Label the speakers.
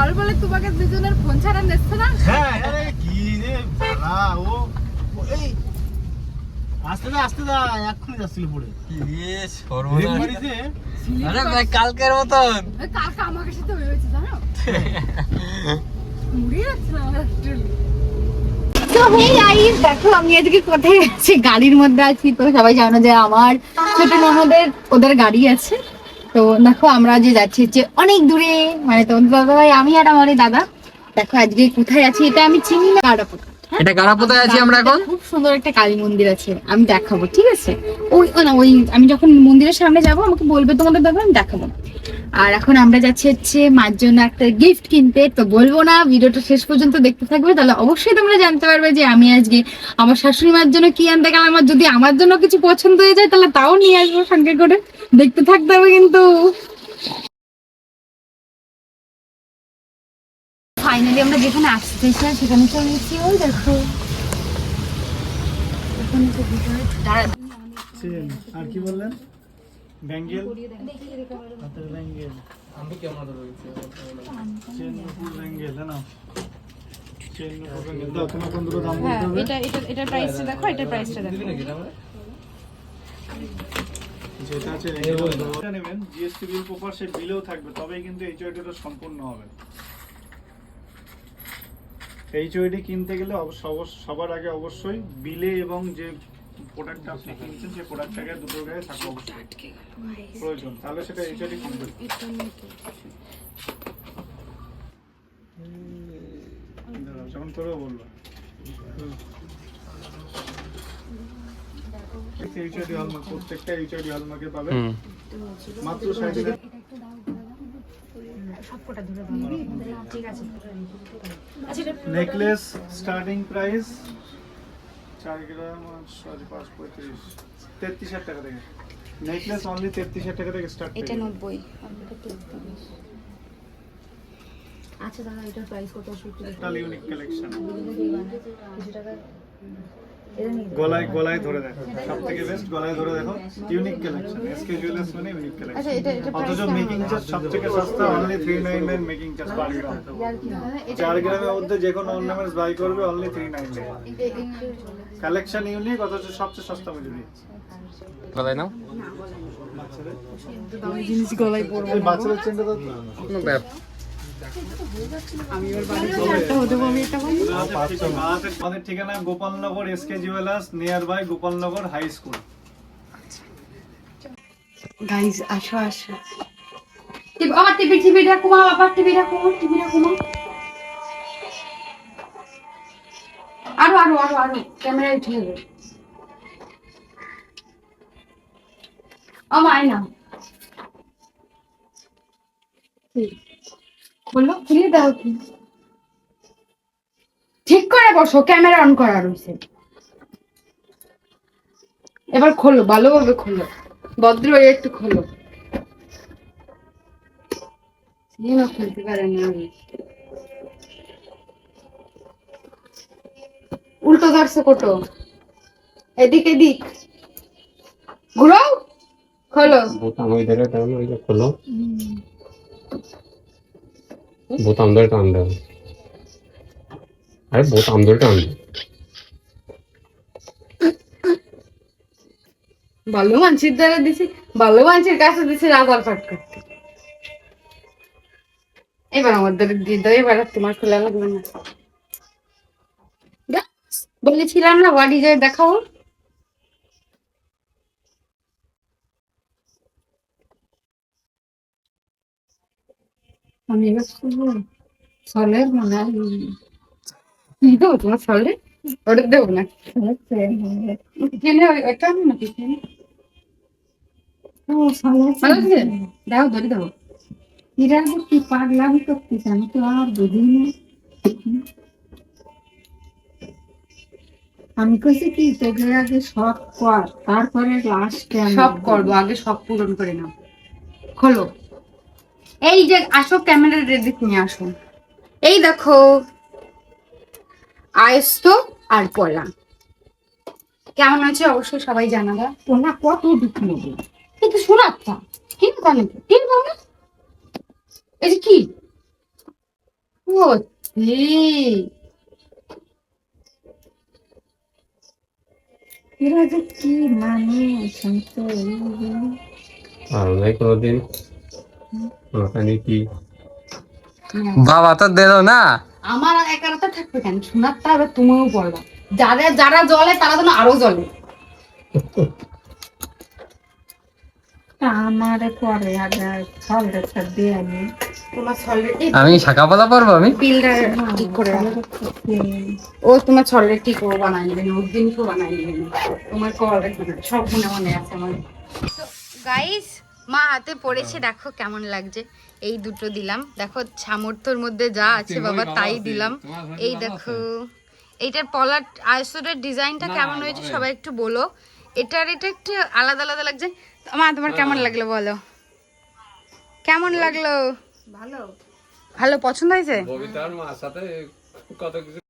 Speaker 1: ঝড় বলে তোমাকে দুজনের ফোন ছাড়া নিচ্ছে না?
Speaker 2: হ্যাঁ আরে কি রে বাবা ও এই আস্তে দা এক্ষুনি যাচ্ছিল পড়ে
Speaker 3: কি রে সর্বনাশ
Speaker 2: মারিতে
Speaker 3: আরে ভাই কালকের মতন
Speaker 1: কালকে আমাকে সাথে হয়েছে জানো মুড়ি যাচ্ছে না আমার তো হে গাইস দেখো আমি আজকে কোথায় আছি গাড়ির মধ্যে আছি তো সবাই জানো যে আমার ছোট ননদের ওদের গাড়ি আছে তো দেখো আমরা যে যাচ্ছি যে অনেক দূরে মানে তোমাদের দাদা ভাই আমি আর আমার দাদা দেখো আজকে কোথায় আছি এটা আমি চিনি না গাড়াপোতা
Speaker 3: এটা গাড়াপোতায় আছি আমরা এখন
Speaker 1: খুব সুন্দর একটা কালী মন্দির আছে আমি দেখাবো ঠিক আছে ওই না ওই আমি যখন মন্দিরের সামনে যাব আমাকে বলবে তোমাদের দাদা আমি দেখাবো আর এখন আমরা যাচ্ছি হচ্ছে মার জন্য একটা গিফট কিনতে তো বলবো না ভিডিওটা শেষ পর্যন্ত দেখতে থাকবে তাহলে অবশ্যই তোমরা জানতে পারবে যে আমি আজকে আমার শাশুড়ি মার জন্য কি আনতে গেলাম আর যদি আমার জন্য কিছু পছন্দ হয়ে যায় তাহলে তাও নিয়ে আসবো সঙ্গে করে দেখতে থাকতে হবে কিন্তু ফাইনালি আমরা যেখানে আসতে চাই সেখানে চলে এসেছি ওই দেখো
Speaker 2: আর কি বললেন ব্যাঙ্গেল হাতের ব্যাঙ্গেল
Speaker 3: আমি কেমন রয়েছে
Speaker 2: চেন ব্যাঙ্গেল না চেন ব্যাঙ্গেল দাও তোমার কোন দুটো দাম বলতে হবে
Speaker 1: এটা প্রাইসটা দেখো এটা প্রাইসটা দেখো
Speaker 2: যেটা আছে এটা নেবেন জিএসটি বিল প্রপার সে বিলেও থাকবে তবেই কিন্তু এইচওডিটা সম্পূর্ণ হবে এইচওডি কিনতে গেলে সবার আগে অবশ্যই বিলে এবং যে প্রোডাক্টটা আপনি কিনছেন সেই প্রোডাক্টটাকে দুটো গায়ে থাকা অবশ্যই প্রয়োজন তাহলে সেটা এইচওডি কমপ্লিট যখন করবো বলবো এইচওডি হলমার্ক প্রত্যেকটা এইচওডি হলমার্কে পাবেন মাত্র 60 টাকা নেকলেস স্টার্টিং প্রাইস 4 গ্রাম সরি 535 33,000 টাকা থেকে নেকলেস অনলি 33,000 টাকা থেকে স্টার্ট
Speaker 1: এটা 90 আচ্ছা দাদা এটার প্রাইস কত
Speaker 2: টোটাল ইউনিক কালেকশন গলায় ধরে দেখো সবথেকে বেস্ট গলায় ধরে দেখো ইউনিক কালেকশন এসকে জুয়েলার্স মানে ইউনিক কালেকশন
Speaker 1: আচ্ছা এটা
Speaker 2: অথচ মেকিং চার্জ সবথেকে সস্তা অনলি 399 মেকিং চার্জ পার গ্রাম 4 গ্রামের মধ্যে যে কোনো অর্নামেন্টস বাই করবে অনলি 399 কালেকশন ইউনিক অথচ সবচেয়ে সস্তা মজুরি
Speaker 3: গলায় নাও
Speaker 2: বাচ্চাদের
Speaker 1: দামি জিনিস গলায় পরবো
Speaker 2: এই বাচ্চাদের চেনটা দাও
Speaker 3: কোনো ব্যাপ
Speaker 1: আমি এর বাড়ি একটা হতে আমি এটা বলি
Speaker 2: আমাদের ঠিকানা Gopalnagar SK jewellers near by Gopalnagar high school
Speaker 1: guys আসো আসো আবার টিভি রাখো মা আবার টিভি রাখো মা আরো ক্যামেরা উঠে যাবে আয় না বললো খুলে দাও কি ঠিক করে বসো ক্যামেরা অন করা রয়েছে এবার খোলো ভালোভাবে খোলো ভদ্র হয়ে একটু খোলো খুলতে পারে না উল্টো ধরছে কোটো এদিক ঘুরো খোলো
Speaker 4: বোতাম ওই ধরে টান ওই খোলো বোতাম ধরে টান দাও আরে বোতাম ধরে টান
Speaker 1: ভালো মানুষের দ্বারা দিছি ভালো মানুষের কাছে দিছি রাজার পাট করতে এবার আমার দ্বারা দিয়ে দাও এবার তোমার খোলা লাগবে না বলেছিলাম না বাড়ি যায় দেখাও আমি এবার সলের মনে হয় দেবো তোমার সলে ওটা দেবো না একটা না পিছনে দাও ধরে দাও এরা কি পাগলামি করতেছে আমি তো আর বুঝিনি আমি কইছি কি তোকে আগে সব কর তারপরে লাস্টে সব করবো আগে সব পূরণ করে নাও খোলো এই যে আসো ক্যামেরা রেডি নিয়ে আসো এই দেখো আয়স্ত আর পলা কেমন আছে অবশ্যই সবাই জানাবা তোমরা কত দুঃখ নেবে কিন্তু শোনাচ্ছা কিন্তু জানো কিনবো না এই যে কি এরা যে কি মানুষ
Speaker 4: আর নাই কোনোদিন ওখানে কি
Speaker 3: বাবা তো দিল না।
Speaker 1: আমার আর একারটা থাকবে কেন, শোনারটা হবে তুমিও পড়বা। যারা যারা জ্বলে তারা যেন আরো জ্বলে।
Speaker 5: আমারে পরে আগে সলটা দিয়ে আমি
Speaker 1: তোমার সলরেডি
Speaker 3: আমি শাখা পালা পারবো আমি।
Speaker 1: বিল্ডার ঠিক করে রাখো। ও তোমার সলরেডি ঠিক করে বানাই নেবেন, ওর দিন তো বানাই নেবেন, তোমার কল রাখবে না, সব মনে মনে আছে আমার। তো গাইস, মা হাতে পড়েছে, দেখো কেমন লাগছে। এই দুটো দিলাম, দেখো সামর্থ্যের মধ্যে যা আছে বাবা তাই দিলাম। এই দেখো এইটার পলার আইসোরের ডিজাইনটা কেমন হয়েছে সবাই একটু বলো। এটা একটু আলাদা আলাদা লাগছে। মা তোমার কেমন লাগলো বলো, কেমন লাগলো? ভালো, ভালো পছন্দ হয়েছে?
Speaker 3: ববিতার মার সাথে কত কিছু